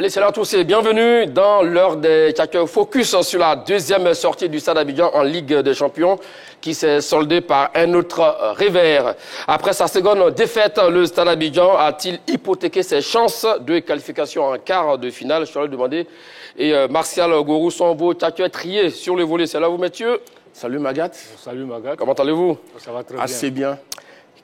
Allez, salut à tous et bienvenue dans l'heure des Tchakeux. Focus sur la deuxième sortie du Stade Abidjan en Ligue des Champions qui s'est soldée par un autre revers. Après sa seconde défaite, le Stade Abidjan a-t-il hypothéqué ses chances de qualification en quart de finale? Je te l'ai demandé. Et Martial Gourou sont vos Tchakeux triés sur le volet. C'est là vous, messieurs. Salut Magat. Salut Magat. Comment allez-vous? Ça va très bien. Assez bien.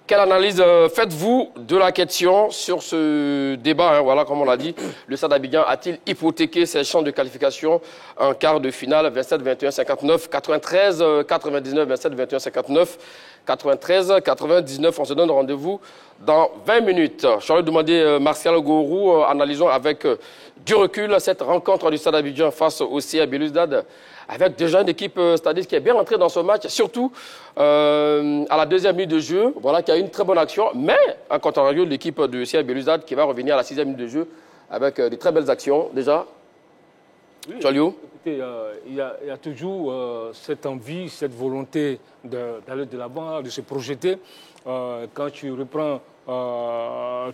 Quelle analyse faites-vous de la question sur ce débat? Voilà, comme on l'a dit, le Stade Abidjan a-t-il hypothéqué ses chances de qualification en quart de finale? 27, 21, 59, 93, 99, 27, 21, 59, 93, 99. On se donne rendez-vous dans 20 minutes. Je vais demander Martial Gourou, analysons avec du recul cette rencontre du Stade Abidjan face au CA Belouizdad, avec déjà une équipe stadiste qui est bien rentrée dans ce match, surtout à la deuxième minute de jeu, voilà, qui a eu une très bonne action, mais en contrario, l'équipe de CA Belouizdad qui va revenir à la sixième minute de jeu avec de très belles actions déjà. Oui, Chalio. Écoutez, il y a toujours cette envie, cette volonté d'aller de l'avant, de se projeter. Quand tu reprends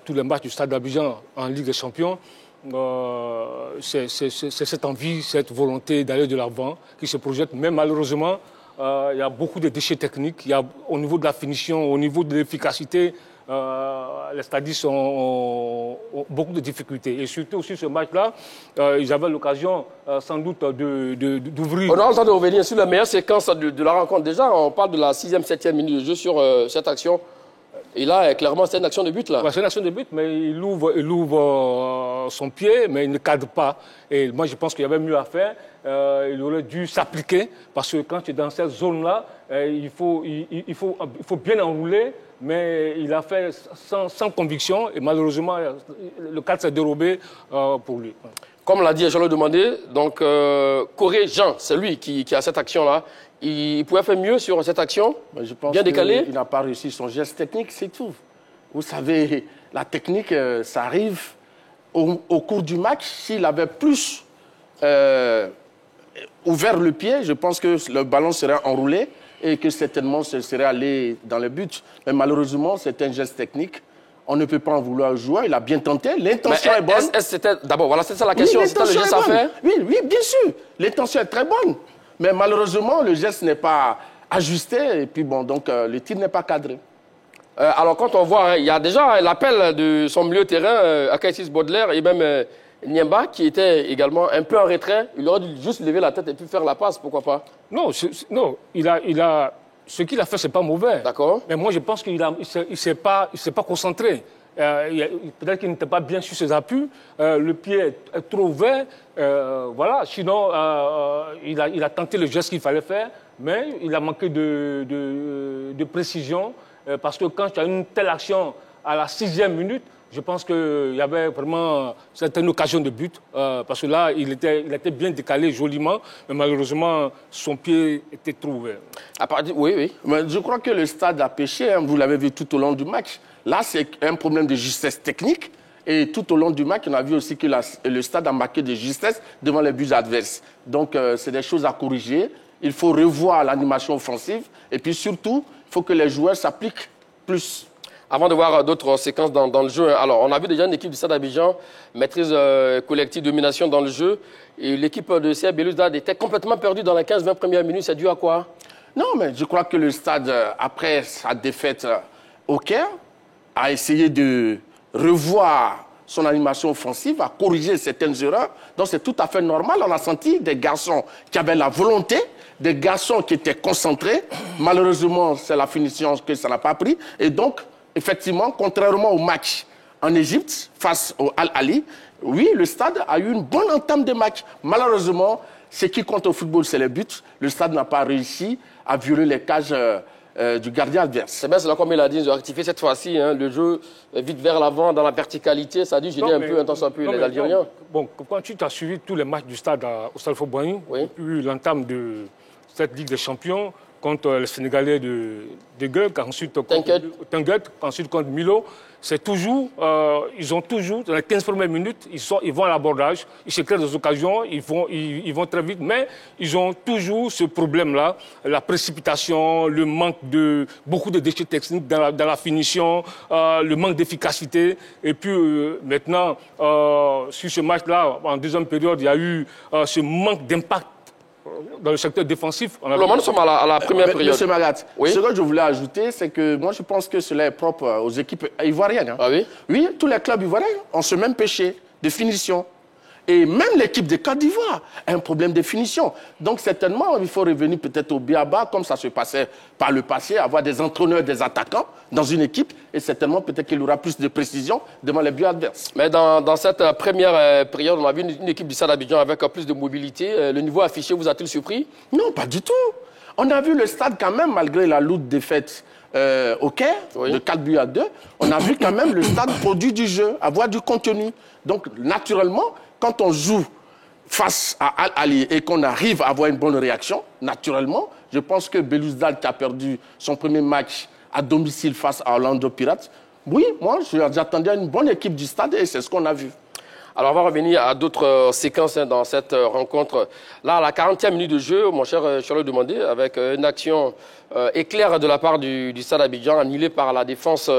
tous les matchs du Stade d'Abidjan en Ligue des Champions, c'est cette envie, cette volonté d'aller de l'avant qui se projette. Mais malheureusement, il y a beaucoup de déchets techniques. Au niveau de la finition, au niveau de l'efficacité, les stadistes ont beaucoup de difficultés. Et surtout aussi ce match-là, ils avaient l'occasion sans doute d'ouvrir. On a le temps de revenir sur la meilleure séquence de la rencontre. Déjà, on parle de la 6e, 7e minute de jeu sur cette action. Et là, clairement, c'est une action de but, là. Ouais, c'est une action de but, mais il ouvre son pied, mais il ne cadre pas. Et moi, je pense qu'il y avait mieux à faire. Il aurait dû s'appliquer, parce que quand tu es dans cette zone-là, il faut bien enrouler, mais il a fait sans conviction. Et malheureusement, le cadre s'est dérobé pour lui. Comme l'a dit, je l'ai demandé, donc Coré Jean, c'est lui qui a cette action-là. Il pouvait faire mieux sur cette action, je pense bien décalé. Il n'a pas réussi son geste technique, c'est tout. Vous savez, la technique, ça arrive au cours du match. S'il avait plus ouvert le pied, je pense que le ballon serait enroulé et que certainement ce serait allé dans le but. Mais malheureusement, c'est un geste technique. On ne peut pas en vouloir au joueur. Il a bien tenté. L'intention est bonne. D'abord, voilà, c'est ça la question. Oui, c'était le geste à faire. Oui, bien sûr. L'intention est très bonne. Mais malheureusement, le geste n'est pas ajusté. Et puis bon, donc le tir n'est pas cadré. Alors, quand on voit, hein, il y a déjà l'appel de son milieu de terrain, Akaisis Baudelaire, et même Niemba, qui était également un peu en retrait. Il aurait dû juste lever la tête et puis faire la passe, pourquoi pas? Non, ce qu'il a fait, ce n'est pas mauvais. D'accord. Mais moi, je pense qu'il ne s'est pas concentré. Peut-être qu'il n'était pas bien sur ses appuis. Le pied est trop ouvert. Voilà. Sinon, il a tenté le geste qu'il fallait faire, mais il a manqué de précision. Parce que quand tu as une telle action à la 6e minute, je pense qu'il y avait vraiment certaines occasions de but. Parce que là, il était bien décalé joliment, mais malheureusement, son pied était trop ouvert. Oui. Mais je crois que le stade a péché, hein, vous l'avez vu tout au long du match. Là, c'est un problème de justesse technique. Et tout au long du match, on a vu aussi que le stade a marqué de justesse devant les buts adverses. Donc, c'est des choses à corriger. Il faut revoir l'animation offensive. Et puis surtout, il faut que les joueurs s'appliquent plus. Avant de voir d'autres séquences dans le jeu, alors on a vu déjà une équipe du Stade Abidjan, maîtrise collective, domination dans le jeu. Et l'équipe de CA Belouizdad était complètement perdue dans les 15-20 premières minutes. C'est dû à quoi? Non, mais je crois que le stade, après sa défaite au Caire, a essayé de revoir son animation offensive, a corrigé certaines erreurs. Donc c'est tout à fait normal. On a senti des garçons qui avaient la volonté, des garçons qui étaient concentrés. Malheureusement, c'est la finition que ça n'a pas pris. Et donc, effectivement, contrairement au match en Égypte face au Al-Ali, oui, le stade a eu une bonne entame de match. Malheureusement, ce qui compte au football, c'est les buts. Le stade n'a pas réussi à violer les cages du gardien adverse. C'est bien, c'est là comme il a dit, de rectifier cette fois-ci, hein, le jeu vite vers l'avant, dans la verticalité, ça a dû gêner un peu, intense un peu les Algériens. Bon, quand tu as suivi tous les matchs du stade au Stade Fort-Boigny, oui, depuis l'entame de cette Ligue des Champions, contre le Sénégalais de Gueuk, ensuite Tenguet, ensuite contre Milo. C'est toujours, ils ont toujours, dans les 15 premières minutes, ils vont à l'abordage, ils se créent des occasions, ils vont très vite, mais ils ont toujours ce problème-là, la précipitation, le manque de, beaucoup de déchets techniques dans la finition, le manque d'efficacité. Et puis maintenant, sur ce match-là, en deuxième période, il y a eu ce manque d'impact dans le secteur défensif. Pour le moment, nous sommes à la première période. Monsieur Magat, oui? Ce que je voulais ajouter, c'est que moi, je pense que cela est propre aux équipes ivoiriennes. Hein. Ah oui? Oui, tous les clubs ivoiriens ont ce même péché de finition. Et même l'équipe de Côte d'Ivoire a un problème de finition. Donc, certainement, il faut revenir peut-être au Biaba, comme ça se passait par le passé, avoir des entraîneurs, des attaquants dans une équipe. Et certainement, peut-être qu'il y aura plus de précision devant les buts adverses. Mais dans cette première période, on a vu une équipe du Stade d'Abidjan avec plus de mobilité. Le niveau affiché vous a-t-il surpris? Non, pas du tout. On a vu le stade quand même, malgré la lourde défaite au Caire, oui, de 4-2, on a vu quand même le stade produire du jeu, avoir du contenu. Donc, naturellement, quand on joue face à Al-Ali et qu'on arrive à avoir une bonne réaction, naturellement, je pense que Belouizdad, qui a perdu son premier match à domicile face à Orlando Pirates, oui, moi, j'attendais une bonne équipe du stade et c'est ce qu'on a vu. Alors, on va revenir à d'autres séquences dans cette rencontre. Là, à la 40e minute de jeu, mon cher Charles Demandé, avec une action éclair de la part du Stade d'Abidjan, annulée par la défense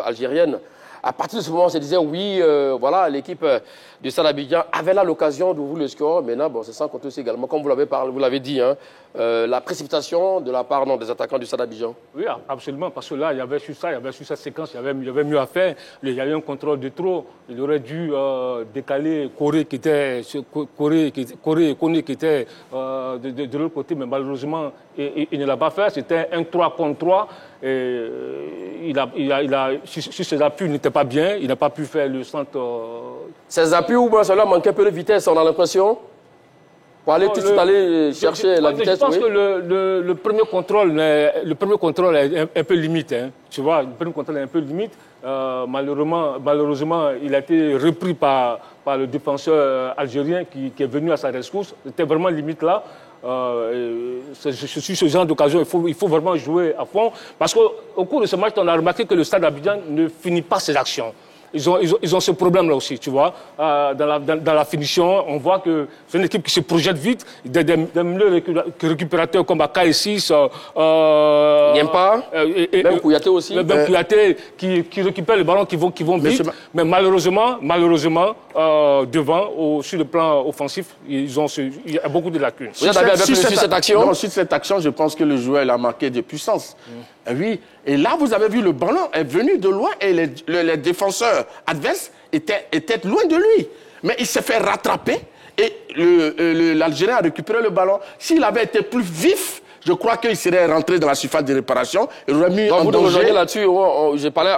algérienne. À partir de ce moment, on se disait, oui, voilà, l'équipe du Stade d'Abidjan avait là l'occasion d'ouvrir le score. Maintenant, bon, c'est sans compter aussi également, comme vous l'avez dit, hein, la précipitation de la part des attaquants du Stade d'Abidjan. Oui, absolument, parce que là, il y avait sur ça, il y avait sur cette séquence, il y avait mieux à faire. Il y avait un contrôle de trop. Il aurait dû décaler Corée qui était de l'autre côté, mais malheureusement, il ne l'a pas fait. C'était un 3 contre 3. Et si ses appuis n'étaient pas bien, il n'a pas pu faire le centre. Ses appuis ou bien cela manquait un peu de vitesse, on a l'impression. Pour aller tout de suite aller chercher la vitesse. Je pense que le premier contrôle est un peu limite. Hein, tu vois, le premier contrôle est un peu limite. Malheureusement, il a été repris par le défenseur algérien qui est venu à sa rescousse. C'était vraiment limite là. Sur ce genre d'occasion, il faut vraiment jouer à fond. Parce qu'au cours de ce match, on a remarqué que le Stade d'Abidjan ne finit pas ses actions. Ils ont ce problème-là aussi, tu vois. Dans la finition, on voit que c'est une équipe qui se projette vite. Des milieux récupérateurs comme Aka 6. Nyempa, même Kouyaté aussi. Même Kouyaté qui récupèrent le ballon, qui vont vite. Mais malheureusement, devant, sur le plan offensif, il y a beaucoup de lacunes. Vous avez sur cette action? Non, sur cette action, je pense que le joueur a marqué de puissance. Oui. Et là, vous avez vu, le ballon est venu de loin et les défenseurs adverses étaient loin de lui. Mais il s'est fait rattraper et l'Algérien a récupéré le ballon. S'il avait été plus vif, je crois qu'il serait rentré dans la surface de réparation. Il aurait mis en danger. Vous là-dessus, j'ai parlé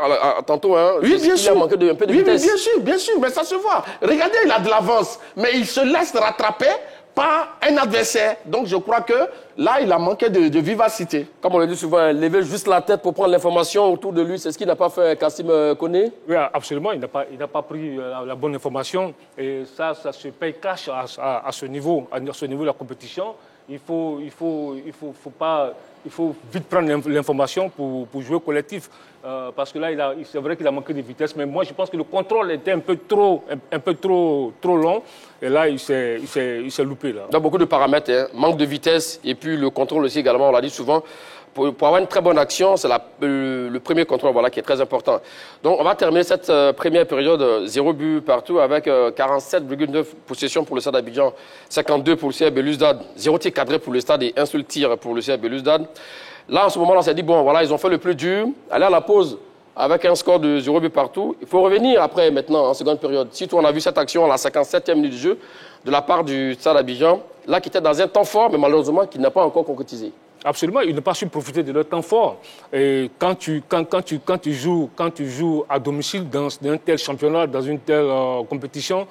tantôt. Hein, oui, bien sûr. Il a manqué un peu de vitesse. Oui, bien sûr, mais ça se voit. Regardez, il a de l'avance, mais il se laisse rattraper par un adversaire. Donc je crois que là, il a manqué de vivacité. Comme on le dit souvent, lever juste la tête pour prendre l'information autour de lui, c'est ce qu'il n'a pas fait Kassim Koné? Oui, absolument. Il n'a pas pris la bonne information. Et ça se paye cash à ce niveau de la compétition. Il faut vite prendre l'information pour jouer collectif. Parce que là, c'est vrai qu'il a manqué de vitesse, mais moi, je pense que le contrôle était un peu trop long. Et là, il s'est loupé. Là. Dans beaucoup de paramètres, hein. Manque de vitesse et puis le contrôle aussi également, on l'a dit souvent. Pour avoir une très bonne action, c'est le premier contrôle qui est très important. Donc, on va terminer cette première période 0 but partout avec 47,9 possessions pour le Stade d'Abidjan, 52 pour le CR Belouizdad, 0 tir cadré pour le Stade et un seul tir pour le CR Belouizdad. Là, en ce moment, on s'est dit, bon, voilà, ils ont fait le plus dur. Aller à la pause avec un score de 0 but partout. Il faut revenir après, maintenant, en seconde période. Surtout, on a vu cette action à la 57e minute du jeu de la part du Stade d'Abidjan, là, qui était dans un temps fort, mais malheureusement, qui n'a pas encore concrétisé. Absolument, ils n'ont pas su profiter de leur temps fort. Et quand tu joues à domicile dans un tel championnat, dans une telle compétition,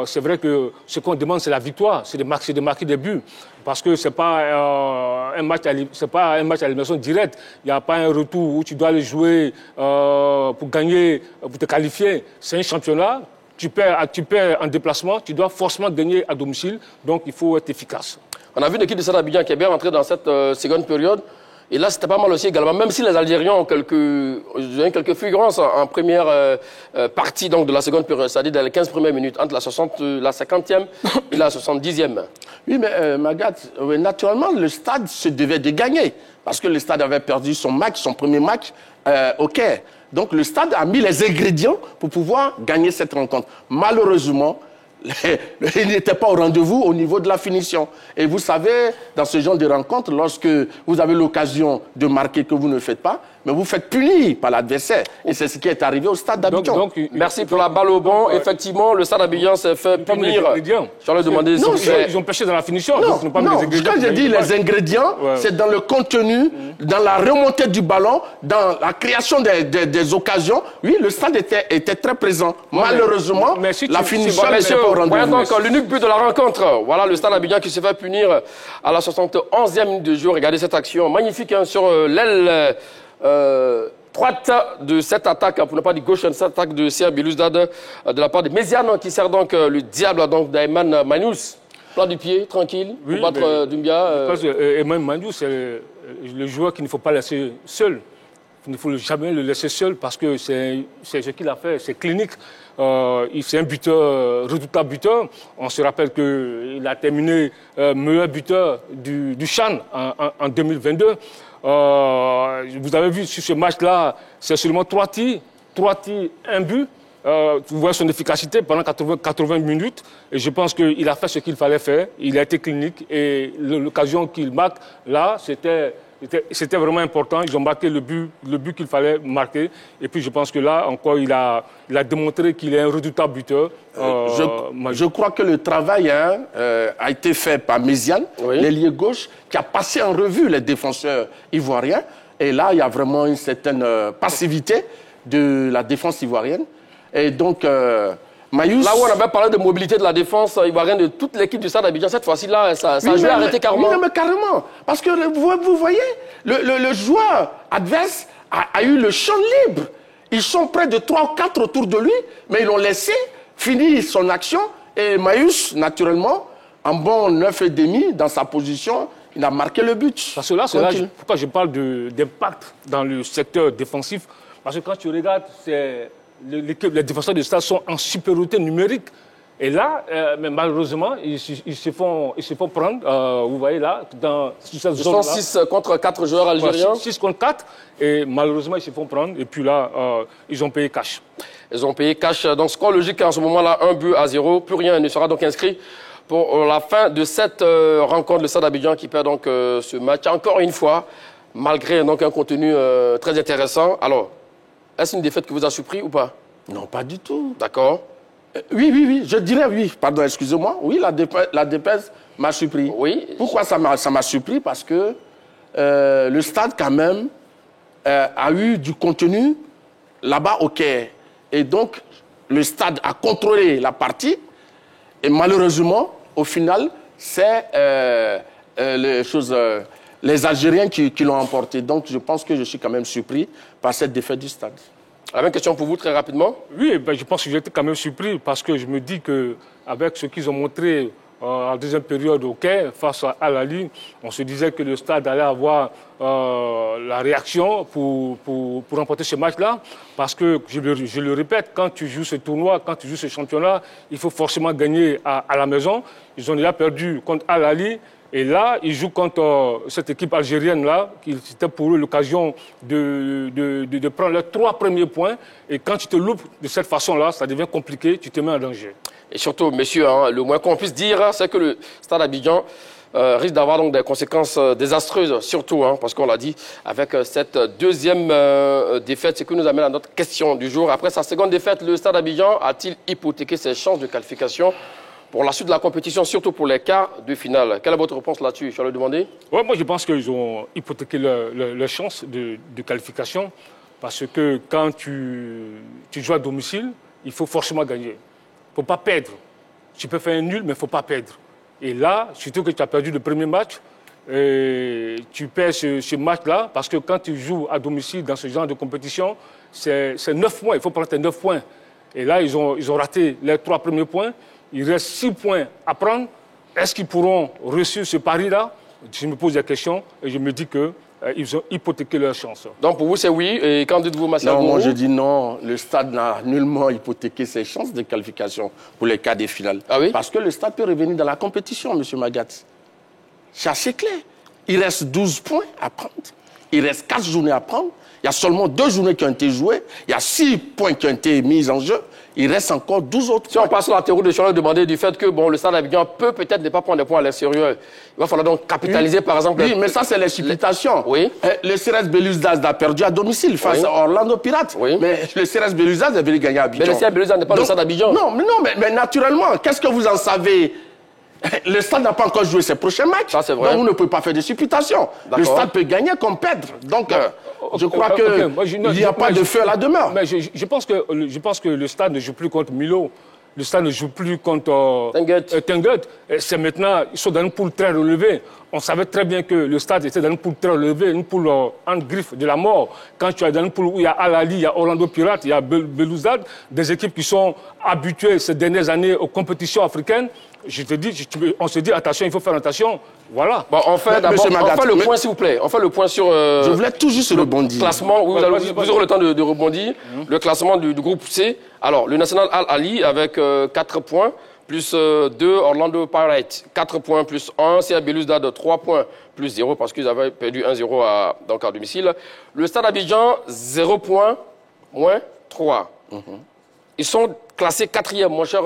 c'est vrai que ce qu'on demande, c'est la victoire, c'est de marquer des buts. Parce que ce n'est pas un match à l'élimination directe. Il n'y a pas un retour où tu dois aller jouer pour gagner, pour te qualifier. C'est un championnat. Tu perds en déplacement, tu dois forcément gagner à domicile. Donc, il faut être efficace. On a vu l'équipe de Stade d'Abidjan qui est bien rentrée dans cette seconde période. Et là, c'était pas mal aussi également, même si les Algériens ont quelques fulgurances en première partie donc, de la seconde période, c'est-à-dire dans les 15 premières minutes, entre la 50e et la 70e. Oui, mais Magath, naturellement, le stade se devait de gagner. Parce que le stade avait perdu son premier match au Caire. Donc le stade a mis les ingrédients pour pouvoir gagner cette rencontre. Malheureusement, il n'était pas au rendez-vous au niveau de la finition. Et vous savez, dans ce genre de rencontre, lorsque vous avez l'occasion de marquer que vous ne le faites pas, mais vous faites punir par l'adversaire. Et c'est ce qui est arrivé au stade d'Abidjan. Merci pour la balle au bon. Effectivement, le stade d'Abidjan s'est fait punir. Je leur ai demandé ils ont pêché dans la finition. Non, quand j'ai dit les ingrédients, c'est dans le contenu, dans la remontée du ballon, dans la création des occasions. Oui, le stade était très présent. Malheureusement, la finition n'était pas au rendez-vous. Voilà donc l'unique but de la rencontre. Voilà le stade d'Abidjan qui se fait punir à la 71e minute de jeu. Regardez cette action magnifique sur l'aile droite de cette attaque, pour ne pas dire gauche, cette attaque de Serre Belouizdad de la part de Méziane qui sert donc le diable d'Ayman Manious. Plat du pied, tranquille, pour battre Doumbia. Ayman Manious, c'est le joueur qu'il ne faut pas laisser seul. Il ne faut jamais le laisser seul parce que c'est ce qu'il a fait, c'est clinique. C'est un buteur, redoutable buteur. On se rappelle qu'il a terminé meilleur buteur du CHAN en 2022. Vous avez vu sur ce match-là, c'est seulement 3 tirs, 1 but. Vous voyez son efficacité pendant 80 minutes. Et je pense qu'il a fait ce qu'il fallait faire. Il a été clinique. Et l'occasion qu'il marque, là, c'était vraiment important. Ils ont marqué le but qu'il fallait marquer. Et puis je pense que là, encore, il a démontré qu'il est un redoutable buteur. Je crois que le travail a été fait par Méziane, l'ailier gauche, qui a passé en revue les défenseurs ivoiriens. Et là, il y a vraiment une certaine passivité de la défense ivoirienne. Et donc, Manious... Là où on avait parlé de mobilité de la défense ivoirienne de toute l'équipe du Stade d'Abidjan, cette fois-ci, là, ça a joué arrêté carrément. Oui, mais carrément. Parce que vous voyez, le joueur adverse a eu le champ libre. Ils sont près de 3 ou 4 autour de lui, mais ils l'ont laissé finir son action. Et Manious, naturellement, en bon 9,5 dans sa position, il a marqué le but. Parce que là, c'est là pourquoi je parle d'impact dans le secteur défensif. Parce que quand tu regardes, les défenseurs du Stade sont en supériorité numérique. Et là, mais malheureusement, ils se font prendre, vous voyez là, dans cette zone-là. 6 contre 4 joueurs algériens. 6 contre 4, et malheureusement, ils se font prendre. Et puis là, ils ont payé cash. Ils ont payé cash. Donc, score logique en ce moment-là, 1-0. Plus rien ne sera donc inscrit pour la fin de cette rencontre. Le Stade d'Abidjan qui perd donc ce match, encore une fois, malgré donc un contenu très intéressant. Alors, est-ce une défaite qui vous a surpris ou pas? Non, pas du tout. D'accord. Oui, je dirais oui. Pardon, excusez-moi. Oui, la défaite m'a surpris. Oui. Pourquoi ça m'a surpris? Parce que le stade, quand même, a eu du contenu là-bas au Caire. Et donc, le stade a contrôlé la partie. Et malheureusement, au final, c'est les Algériens qui l'ont emporté. Donc, je pense que je suis quand même surpris par cette défaite du stade. La même question pour vous, très rapidement. Oui, je pense que j'étais quand même surpris parce que je me dis qu'avec ce qu'ils ont montré en deuxième période au Caire, face à Al Ahly, on se disait que le stade allait avoir la réaction pour remporter ce match-là. Parce que, je le répète, quand tu joues ce tournoi, quand tu joues ce championnat, il faut forcément gagner à la maison. Ils ont déjà perdu contre Al Ahly. Et là, ils jouent contre cette équipe algérienne-là, qui c'était pour eux l'occasion de prendre les 3 premiers points. Et quand tu te loupes de cette façon-là, ça devient compliqué, tu te mets en danger. Et surtout, messieurs, le moins qu'on puisse dire, c'est que le Stade d'Abidjan risque d'avoir donc des conséquences désastreuses, surtout, parce qu'on l'a dit, avec cette deuxième défaite, ce qui nous amène à notre question du jour. Après sa seconde défaite, le Stade d'Abidjan a-t-il hypothéqué ses chances de qualification pour la suite de la compétition, surtout pour les quarts de finale? Quelle est votre réponse là-dessus? Je vais le demander. Ouais, moi, je pense qu'ils ont hypothéqué leurs chances de qualification parce que quand tu joues à domicile, il faut forcément gagner. Il ne faut pas perdre. Tu peux faire un nul, mais il ne faut pas perdre. Et là, surtout que tu as perdu le premier match, tu perds ce match-là parce que quand tu joues à domicile dans ce genre de compétition, c'est 9 points. Il faut prendre tes 9 points. Et là, ils ont raté les 3 premiers points. Il reste 6 points à prendre. Est-ce qu'ils pourront réussir ce pari-là? Je me pose la question et je me dis que ils ont hypothéqué leur chance. Donc pour vous, c'est oui. Et quand dites-vous, Martial Non, Gourou? moi je dis non. Le stade n'a nullement hypothéqué ses chances de qualification pour les quarts de finale. Ah oui? Parce que le stade peut revenir dans la compétition, M. Magat. C'est assez clair. Il reste 12 points à prendre. Il reste 4 journées à prendre. Il y a seulement 2 journées qui ont été jouées. Il y a 6 points qui ont été mis en jeu. Il reste encore 12 autres Si on passe sur la théorie de Charles, demander du fait que bon, le Stade Abidjan peut peut-être ne pas prendre des points à l'extérieur. Il va falloir donc capitaliser, par exemple... Oui, mais ça, c'est les supputations. Oui. Le CRS Belouizdad a perdu à domicile face à Orlando Pirates. Oui. Mais le CRS Belouizdad est venu gagner à Abidjan. Mais le CRS Belouizdad n'est pas le Stade Abidjan. Non, mais naturellement, qu'est-ce que vous en savez? Le stade n'a pas encore joué ses prochains matchs. Ça, c'est vrai. Donc, vous ne pouvez pas faire de supputations. Le stade peut gagner comme perdre. Donc, je crois qu'il n'y a pas de feu à la demeure. Mais je pense que le stade ne joue plus contre Milo. Le stade ne joue plus contre Tenguet. C'est maintenant, ils sont dans une poule très relevée. On savait très bien que le stade était dans une poule très relevée, une poule en griffe de la mort. Quand tu es dans une poule où il y a Al-Ali, il y a Orlando Pirates, il y a Belouizdad, des équipes qui sont habituées ces dernières années aux compétitions africaines, je te dis, on se dit attention, il faut faire attention. Voilà. Bon, on fait d'abord le point, s'il vous plaît. On fait le point sur... je voulais tout juste rebondir. Classement, oui, vous aurez le temps de rebondir. Le classement du groupe C. Alors, le National Al-Ali avec 4 points, plus 2, Orlando Pirates, 4 points, plus 1, CA Belouizdad, 3 points, plus 0, parce qu'ils avaient perdu 1-0 donc à domicile. Le Stade Abidjan, 0 points, moins 3. Ils sont classés 4e, mon cher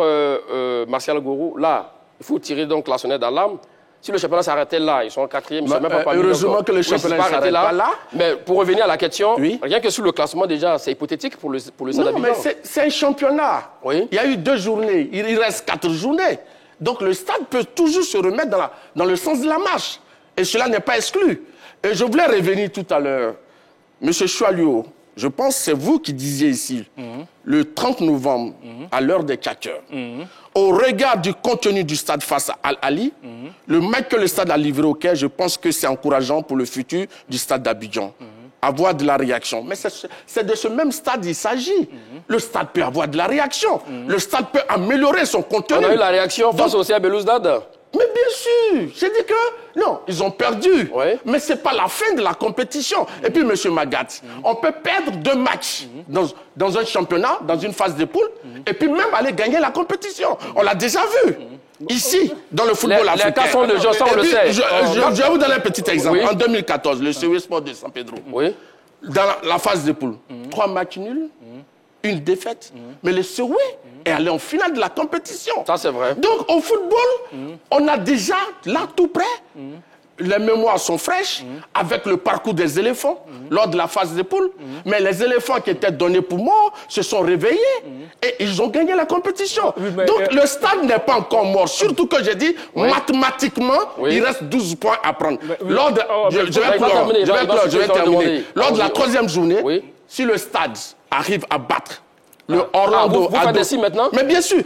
Martial Gourou. Là, il faut tirer donc la sonnette d'alarme. Si le championnat s'arrêtait là, ils sont 4e, ils ne sont même pas heureusement que le championnat ne s'arrête pas là. Mais pour revenir à la question, oui. Rien que sur le classement déjà, c'est hypothétique pour le Stade Abidjan. Non, mais c'est un championnat. Oui. Il y a eu 2 journées, il reste 4 journées. Donc le stade peut toujours se remettre dans le sens de la marche. Et cela n'est pas exclu. Et je voulais revenir tout à l'heure. Monsieur Choualio, je pense que c'est vous qui disiez ici, le 30 novembre, à l'heure des catcheurs, au regard du contenu du stade face à Al-Ali, le match que le stade a livré au Caire, je pense que c'est encourageant pour le futur du stade d'Abidjan. Avoir de la réaction. Mais c'est de ce même stade qu'il s'agit. Le stade peut avoir de la réaction. Le stade peut améliorer son contenu. On a eu la réaction face au CA Belouizdad. Mais bien sûr, j'ai dit que non, ils ont perdu. Oui. Mais ce n'est pas la fin de la compétition. Et puis, M. Magat, on peut perdre 2 matchs dans un championnat, dans une phase de poule, et puis même aller gagner la compétition. On l'a déjà vu. Ici, dans le football africain. Les cas sont de jeu, ça on le sait. Je vais vous donner un petit exemple. En 2014, le CE Sport de San Pedro, dans la phase de poule, 3 matchs nuls, 1 défaite. Mais le CE est allé en finale de la compétition. Ça, c'est vrai. Donc, au football, on a déjà, là, tout près, les mémoires sont fraîches, avec le parcours des éléphants, lors de la phase de poule. Mais les éléphants qui étaient donnés pour morts se sont réveillés et ils ont gagné la compétition. Donc, le stade n'est pas encore mort. Surtout que j'ai dit, mathématiquement, il reste 12 points à prendre. Je vais terminer. Lors de la 3e journée, si le stade arrive à battre le Orlando... Vous faites des signes maintenant? Mais bien sûr,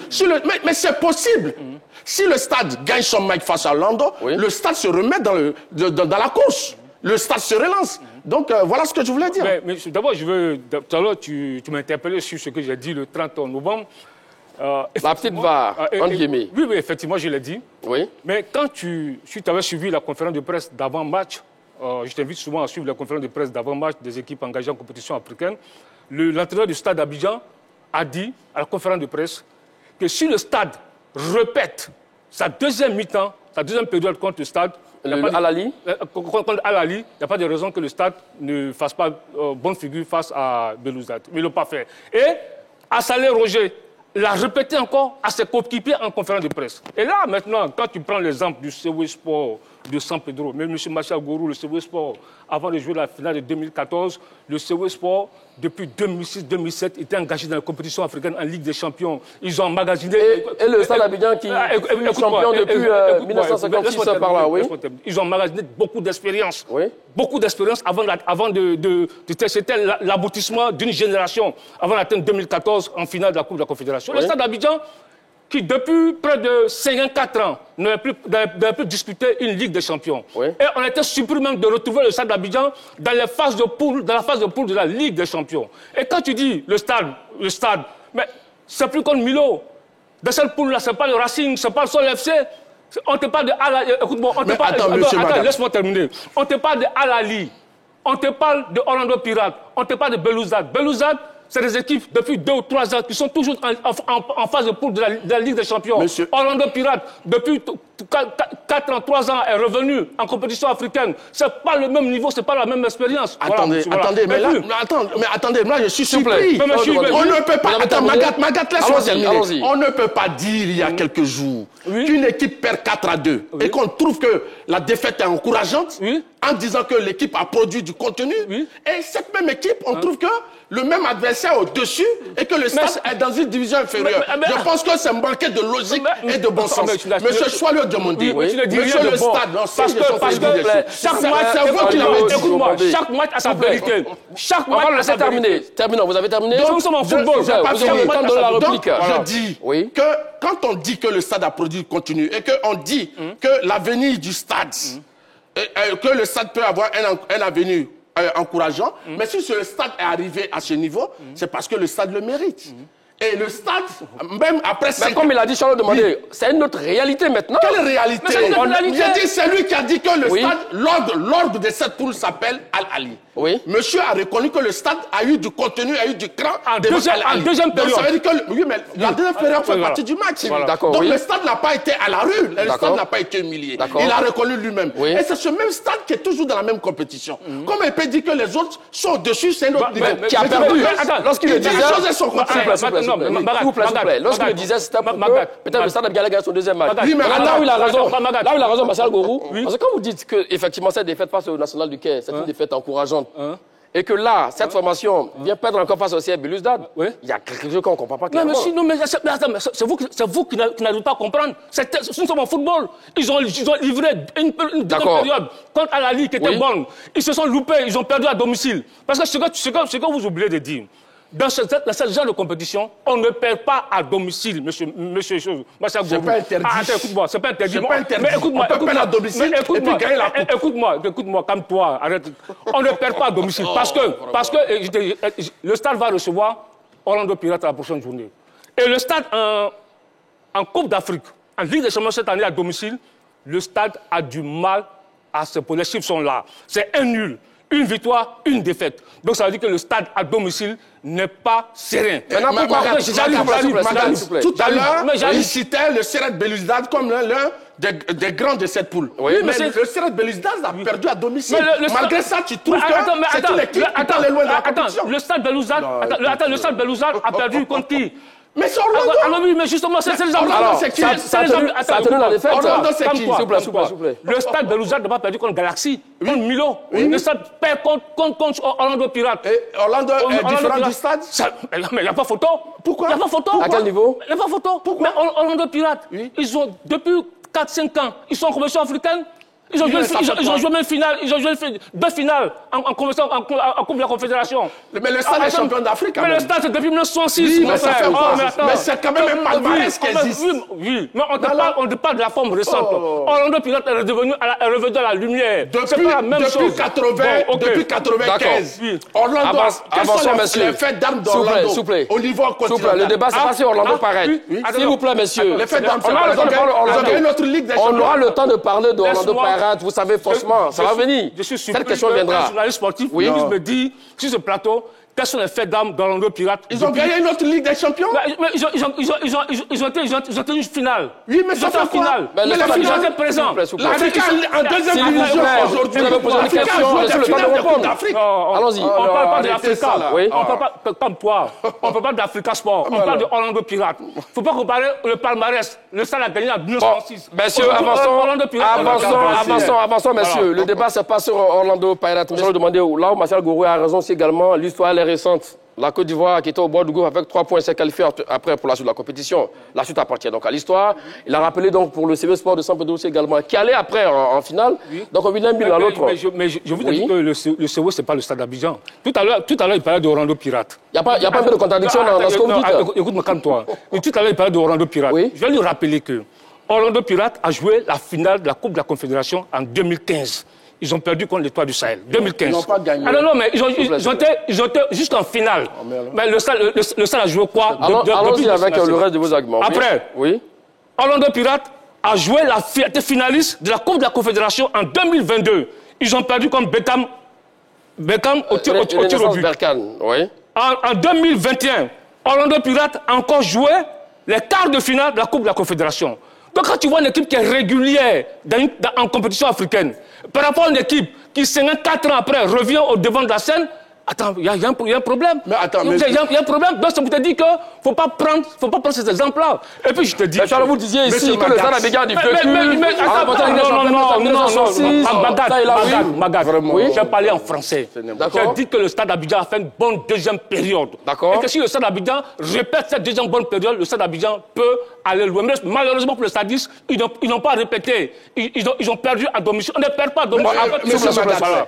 mais c'est possible. Si le stade gagne son match face à Orlando, le stade se remet dans la course. Le stade se relance. Donc, voilà ce que je voulais dire. Mais d'abord, tout à l'heure, tu m'as interpellé sur ce que j'ai dit le 30 novembre. La petite VAR, entre guillemets. Oui, effectivement, je l'ai dit. Oui. Mais si tu avais suivi la conférence de presse d'avant-match, je t'invite souvent à suivre la conférence de presse d'avant-match des équipes engagées en compétition africaine, l'entraîneur du stade d'Abidjan a dit à la conférence de presse que si le stade répète sa deuxième mi-temps, sa deuxième période contre le stade, Al-Ali, contre Al-Ali, il n'y a pas de raison que le stade ne fasse pas bonne figure face à Belouizdad. Mais ils ne l'ont pas fait. Et Assalé Roger l'a répété encore à ses coéquipiers en conférence de presse. Et là, maintenant, quand tu prends l'exemple du CW Sport de San Pedro, même M. Martial Gourou, le CW Sport, avant de jouer la finale de 2014, le CW Sport, depuis 2006-2007, était engagé dans la compétition africaine en Ligue des Champions. Ils ont emmagasiné... Et le Stade Abidjan qui est champion depuis 1956 par là, oui. Ils ont emmagasiné beaucoup d'expérience. Oui. Beaucoup d'expérience avant de c'était l'aboutissement d'une génération, avant d'atteindre 2014 en finale de la Coupe de la Confédération. Oui. Le Stade d'Abidjan, qui depuis près de 54 ans n'avait plus disputé une Ligue des Champions. Oui. Et on était surpris même de retrouver le Stade d'Abidjan dans la phase de poule de la Ligue des Champions. Et quand tu dis le stade, mais c'est plus comme Milo. Dans cette poule-là, c'est pas le Racing, c'est pas le Sol FC. On te parle de Al-Ali. Écoute-moi, on te parle... Attends, laisse-moi terminer. On te parle de Al-Ali. On te parle de Orlando Pirates, on te parle de Belouizdad. Belouizdad, c'est des équipes depuis 2 ou 3 ans qui sont toujours en phase de poule de la Ligue des Champions. Monsieur... Orlando Pirates, depuis 4 ans, 3 ans, est revenu en compétition africaine. Ce n'est pas le même niveau, ce n'est pas la même expérience. Attendez, attendez, là, je suis surpris. On ne peut pas... Attends, Magat, laisse-moi terminer. On ne peut pas dire, il y a quelques jours, qu'une équipe perd 4-2 et qu'on trouve que la défaite est encourageante en disant que l'équipe a produit du contenu. Et cette même équipe, on trouve que le même adversaire au-dessus et que le stade est dans une division inférieure. Je pense que c'est manqué de logique et de bon sens. Monsieur Choileux demandé. Monsieur le stade, parce que chaque match, chaque match a sa vérité. Chaque match a sa vérité. Terminons, vous avez terminé? Nous sommes en football. Vous avez le temps de la réplique. Je dis que quand on dit que le stade a produit du contenu et qu'on dit que l'avenir du stade, que le stade peut avoir un avenir encourageant, mais si le stade est arrivé à ce niveau, c'est parce que le stade le mérite. Et le stade, même après... Mais comme il a dit, Charles demandé, c'est une autre réalité maintenant. Quelle réalité? J'ai dit, c'est lui qui a dit que le stade, l'ordre de cette poule s'appelle Al-Ali. Oui. Monsieur a reconnu que le stade a eu du contenu, a eu du cran. En deuxième période. Donc ça veut dire que... Oui, mais la deuxième période fait partie du match. Donc le stade n'a pas été à la rue. Le stade n'a pas été humilié. Il a reconnu lui-même. Et c'est ce même stade qui est toujours dans la même compétition. Comme il peut dire que les autres sont au-dessus, c'est un autre niveau. Qui a perdu. Lorsqu'il le disait... Lorsqu'il le disait, c'était pour que peut-être le stade a gagné son deuxième match. Là où il a raison, Marcel Gorou, parce que quand vous dites que effectivement cette défaite face au National du Caire, c'est une défaite encourageante, et que là, cette formation vient perdre encore face au CF Belouizdad, il y a quelque chose qu'on ne comprend pas clairement. Mais c'est vous qui n'arrivez pas à comprendre. Nous sommes en football. Ils ont livré une période contre Al-Ali qui était bonne. Ils se sont loupés, ils ont perdu à domicile. Parce que ce que vous oubliez de dire, dans ce genre de compétition, on ne perd pas à domicile, monsieur Gorou. C'est pas interdit. Écoute-moi, c'est pas interdit. Mais écoute-moi, on peut perdre à domicile et puis gagner la coupe. Écoute-moi, calme-toi, arrête. On ne perd pas à domicile parce que le stade va recevoir Orlando Pirates à la prochaine journée. Et le stade en Coupe d'Afrique, en Ligue des Champions cette année à domicile, le stade a du mal à se poser. Les chiffres sont là. C'est un nul. Une victoire, une défaite. Donc ça veut dire que le stade à domicile n'est pas serein. Tout à l'heure, il citait le CR Belouizdad comme l'un des grands de cette poule. Oui, mais le CR Belouizdad a perdu à domicile. Malgré ça, tu trouves que c'est une équipe qui est loin de la compétition. Le stade Belouizdad a perdu contre qui? Mais c'est Orlando. Alors oui, mais justement, c'est les Orlando, c'est qui? Ça a tenu la défaite. Orlando, c'est qui? S'il vous plaît. Le stade Belouizdad n'a pas perdu contre Galaxy, contre Milo. Le stade perd contre Orlando Pirates. Et Orlando est différent du stade? Mais il n'y a pas photo. Pourquoi? Il n'y a pas photo. À quel niveau? Il n'y a pas photo. Pourquoi? Mais Orlando Pirates, ils ont, depuis 4-5 ans, ils sont en compétition africaine. Ils ont joué même finale, ils ont joué 2 finales en Coupe de la Confédération. Mais le stade est champion d'Afrique. Mais le stade, c'est depuis 1906. Oui, mais ça fait quoi? Mais c'est quand même un palmarès qui existe. Oui, mais on te parle de la forme récente. Orlando Pirates est revenu à la lumière. Depuis 95. Orlando, quels sont les faits d'armes d'Orlando au niveau continental? Le débat, c'est pas sur Orlando Pirates. S'il vous plaît, messieurs. Les faits d'armes, on aura le temps de parler d'Orlando Pirates. Vous savez, franchement, ça va venir. Cette question viendra. Un journaliste sportif me dit, sur ce plateau, quels sont les faits d'armes d'Orlando Pirates? Ils ont gagné une autre Ligue des Champions? Mais ils ont tenu une finale. Oui, mais ça fait quoi? Mais ils ont été présents. L'Afrique en deuxième division aujourd'hui. Vous avez posé une question, laissez le temps de répondre. Allons-y. On ne parle pas de l'Africa. On parle pas comme toi. On ne parle pas de l'Africa Sport. On parle de Orlando Pirates. Il ne faut pas comparer le palmarès. Le stade a gagné en 1906. Messieurs, avançons, messieurs. Le débat, c'est pas sur Orlando Pirates. Je vais demander là où Marcel Gorou a raison, c'est également l'histoire récente. La Côte d'Ivoire qui était au bord du groupe avec 3 points s'est qualifiée après pour la suite de la compétition. La suite appartient donc à l'histoire. Il a rappelé donc pour le CV Sport de Saint-Pédro également qui allait après en finale. Donc on vient d'un but dans l'autre. Mais je vous dis que le CV c'est pas le stade d'Abidjan. Tout à l'heure il parlait de Orlando Pirates. Il n'y a pas un peu de contradiction dans ce que vous dites. Écoute-moi, calme-toi. Tout à l'heure il parlait de Orlando Pirates. Je vais lui rappeler que Orlando Pirates a joué la finale de la Coupe de la Confédération en 2015. Ils ont perdu contre l'Étoile du Sahel, 2015. Ils n'ont pas gagné. Ah non, mais ils ont été jusqu'en finale. Mais le stade a joué quoi? Allons-y avec le reste de vos arguments. Après, Orlando Pirates a joué la finaliste de la Coupe de la Confédération en 2022. Ils ont perdu contre Betham Berkane au tir au but. Berkane, oui. En 2021, Orlando Pirates a encore joué les quarts de finale de la Coupe de la Confédération. Donc quand tu vois une équipe qui est régulière en compétition africaine, par rapport à une équipe qui, 54 ans après, revient au devant de la scène, attends, il y a un problème. Mais attends, il y a un problème. Donc ça vous te dit qu'il ne faut pas prendre ces exemples-là. Et puis je te dis... Mais Charles, vous disiez ici que le Stade Abidjan a du vécu. Magat, j'ai parlé en français. J'ai dit que le Stade Abidjan a fait une bonne deuxième période. D'accord. Et que si le Stade Abidjan répète cette deuxième bonne période, le Stade Abidjan peut aller loin. Mais malheureusement pour le Stadis, ils n'ont pas répété. Ils ont perdu à domicile. On ne perd pas à domicile.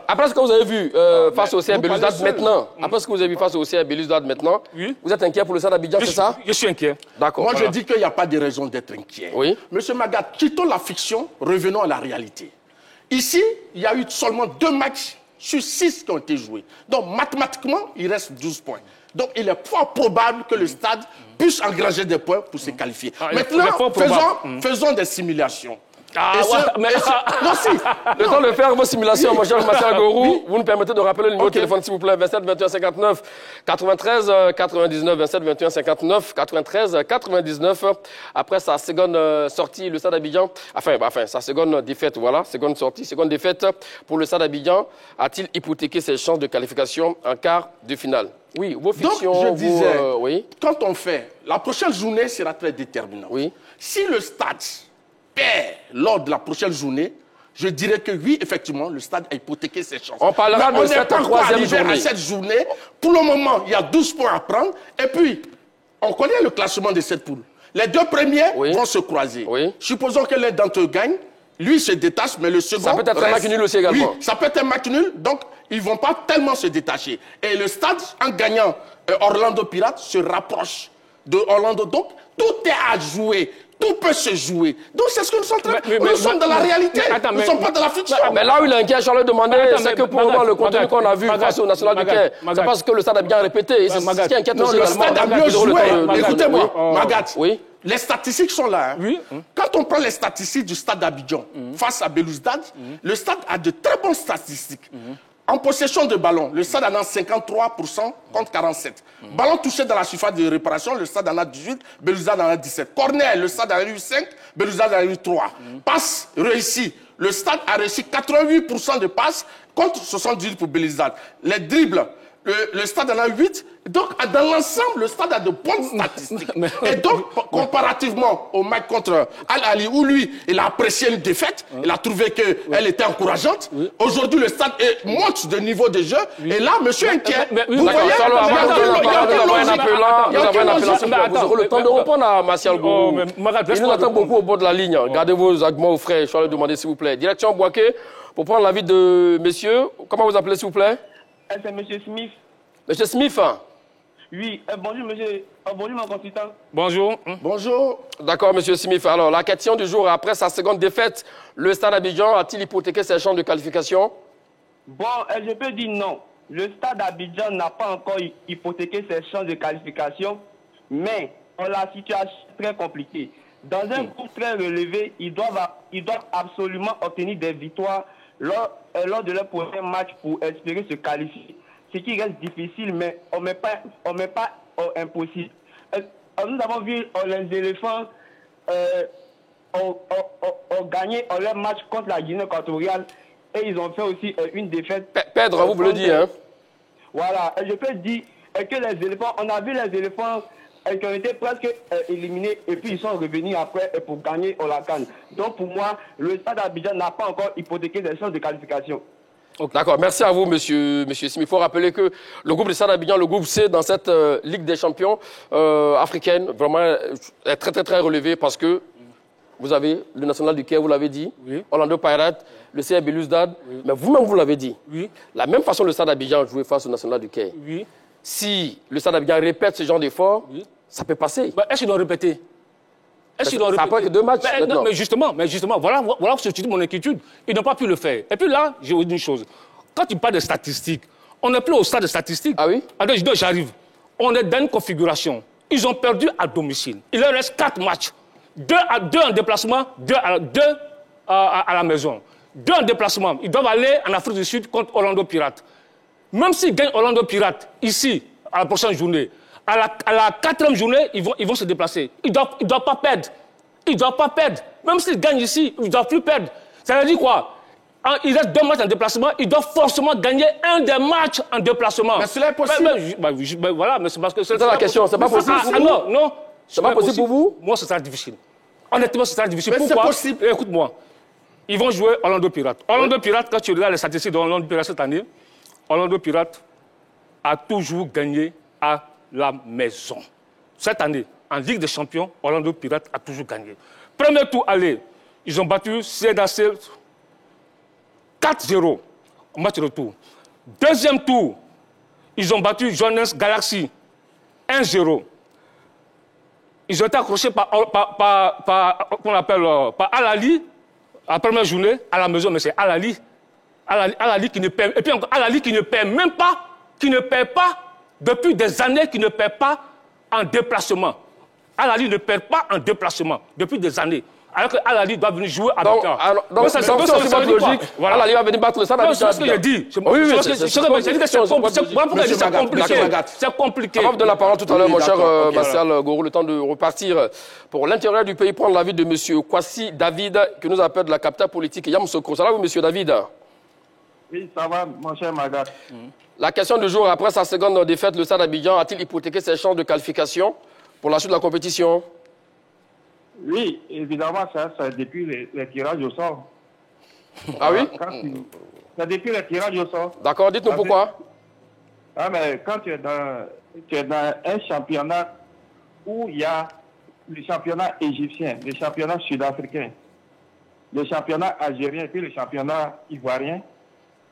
Après ce que vous avez vu face au CR Belouizdad maintenant, après ce que vous avez vu face au CR Belouizdad maintenant, vous êtes inquiet pour le Stade Abidjan, c'est ça? Je suis inquiet. D'accord. Moi, je dis qu'il n'y a pas de raison d'être inquiet. Oui. Monsieur Magat, quittons la fiction, revenons à la réalité. Ici, il y a eu seulement 2 matchs sur 6 qui ont été joués. Donc, mathématiquement, il reste 12 points. Donc, il est fort probable que le Stade puisse engranger des points pour se qualifier. Maintenant, faisons des simulations. Non, si. Le temps de faire vos simulations, mon cher Martial Gorou, vous nous permettez de rappeler le numéro de téléphone, s'il vous plaît, 27 21 59 93 99, 27 21 59 93 99. Après sa seconde sortie, le Stade Abidjan, enfin, sa seconde défaite, voilà, seconde sortie, seconde défaite pour le Stade Abidjan, a-t-il hypothéqué ses chances de qualification en quart de finale? Oui, vos fictions, donc, je disais, oui. Quand on fait, la prochaine journée sera très déterminante. Oui. Si le Stade perd lors de la prochaine journée, je dirais que oui, effectivement, le Stade a hypothéqué ses chances. On parlera de cette troisième journée. À cette journée. Pour le moment, il y a 12 points à prendre. Et puis, on connaît le classement de cette poule. Les 2 premiers vont se croiser. Oui. Supposons que l'un d'entre eux gagne. Lui se détache, mais le second... Ça peut être un match nul aussi également. Oui, ça peut être un match nul. Donc, ils ne vont pas tellement se détacher. Et le Stade, en gagnant Orlando Pirates, se rapproche de Orlando. Donc, tout est à jouer. Tout peut se jouer. Donc c'est ce que nous sommes en train de faire. Nous sommes dans la réalité. Nous ne sommes pas dans la fiction. Mais là où il est inquiet, Charles demandait, c'est que pour le moment, le contenu qu'on a vu face au National du Caire, c'est parce que le Stade a bien répété. C'est ce qui inquiète aussi. Le Stade a mieux joué. Écoutez-moi, Magat. Oui. Les statistiques sont là. Hein. Oui. Quand on prend les statistiques du Stade d'Abidjan face à Belouizdad, le Stade a de très bonnes statistiques. En possession de ballon, le Stade en a 53% contre 47%. Ballon touché dans la surface de réparation, le Stade en a 18%, Belouizdad en a 17%. Corner, le Stade en a eu 5%, Belouizdad en a eu 3%. Passe réussie, le Stade a réussi 88% de passes contre 78% pour Belouizdad. Les dribbles, le Stade en a 8%. Donc, dans l'ensemble, le Stade a de bonnes statistiques. Et donc, comparativement au match contre Al-Ali, où lui, il a apprécié une défaite, il a trouvé qu'elle était encourageante. Aujourd'hui, le Stade monte de niveau de jeu. Et là, monsieur inquiet. Vous voyez, vous aurez le temps de répondre à Martial Gorou. Il nous attend beaucoup au bord de la ligne. Gardez vos arguments au frais. Je vais le demander, s'il vous plaît. Direction Boaké, pour prendre l'avis de messieurs. Comment vous appelez, s'il vous plaît? C'est monsieur Smith. Monsieur Smith. Oui, bonjour monsieur, bonjour mon consultant. Bonjour. Bonjour. D'accord, monsieur Smith. Alors, la question du jour, après sa seconde défaite, le Stade Abidjan a-t-il hypothéqué ses chances de qualification? Bon, je peux dire non. Le Stade Abidjan n'a pas encore hypothéqué ses chances de qualification, mais la situation est très compliquée. Dans un groupe très relevé, ils doivent absolument obtenir des victoires lors de leur premier match pour espérer se qualifier. Ce qui reste difficile, mais on ne met pas impossible. Nous avons vu les éléphants ont gagné leur match contre la Guinée équatoriale et ils ont fait aussi une défaite. Perdre, vous le dites, hein? Voilà, je peux dire que les éléphants, on a vu les éléphants qui ont été presque éliminés et puis ils sont revenus après pour gagner au CAN. Donc pour moi, le Stade Abidjan n'a pas encore hypothéqué des chances de qualification. Okay. D'accord, merci à vous, monsieur Smith. Il faut rappeler que le groupe de Stade Abidjan, le groupe C, dans cette Ligue des champions africaine, vraiment est très, très, très relevé parce que vous avez le National du Caire, vous l'avez dit, oui. Orlando Pirates, le CR Belouizdad, oui. Mais vous-même, vous l'avez dit. Oui. La même façon, le Stade Abidjan jouait face au National du Caire. Oui. Si le Stade Abidjan répète ce genre d'effort, oui. Ça peut passer. Bah, est-ce qu'ils doivent répéter? Ça n'a pas que 2 matchs. Non, mais justement, voilà ce que mon inquiétude. Ils n'ont pas pu le faire. Et puis là, je vous dis une chose. Quand tu parles de statistiques, on n'est plus au stade de statistiques. Ah oui? Alors, j'arrive. On est dans une configuration. Ils ont perdu à domicile. Il leur reste 4 matchs. 2 en déplacement, 2 à la maison. 2 en déplacement. Ils doivent aller en Afrique du Sud contre Orlando Pirates. Même s'ils gagnent Orlando Pirates, ici, à la prochaine journée, à la 4e journée, ils vont se déplacer. Ils ne doivent pas perdre. Ils ne doivent pas perdre. Même s'ils gagnent ici, ils ne doivent plus perdre. Ça veut dire quoi? Il reste 2 matchs en déplacement, ils doivent forcément gagner un des matchs en déplacement. Mais cela est possible. Voilà, mais c'est parce que... C'est ça la question, c'est pas possible pour vous? Non, c'est pas possible pour vous? Moi, ce sera difficile. Honnêtement, ce sera difficile. Mais pourquoi? c'est possible. Écoute-moi. Ils vont jouer Orlando Pirates. Orlando Pirates, quand tu regardes les statistiques d'Orlando Pirates cette année, Orlando Pirates a toujours gagné à la maison. Cette année, en Ligue des Champions, Orlando Pirates a toujours gagné. Premier tour aller, ils ont battu CDAC 4-0 au match retour. Deuxième tour, ils ont battu Jones Galaxy 1-0. Ils ont été accrochés par Al-Ali à la première journée à la maison, mais c'est Al-Ali qui ne perd. Et puis encore Al-Ali qui ne perd même pas, qui ne perd pas depuis des années, qui ne perd pas en déplacement. Al-Ali ne perd pas en déplacement depuis des années. Alors que Al-Ali doit venir jouer à Dakar. Donc c'est votre logique. Al-Ali va venir battre le Stade Abidjan. C'est ce que j'ai dit. C'est compliqué. Avant de donner la parole tout à l'heure, mon cher Martial Gourou, le temps de repartir pour l'intérieur du pays, prendre l'avis de M. Kwasi David, qui nous appelle de la capitale politique Yamoussoukro. Ça va vous, M. David? Oui, ça va, mon cher Magat. La question du jour, après sa seconde défaite, le Stade Abidjan a-t-il hypothéqué ses chances de qualification pour la suite de la compétition? Oui, évidemment, ça c'est depuis les tirages au sort. Ah oui? C'est depuis les tirages au sort. D'accord, dites-nous pourquoi. Ah, mais quand tu es dans un championnat où il y a le championnat égyptien, le championnat sud-africain, le championnat algérien et puis le championnat ivoirien,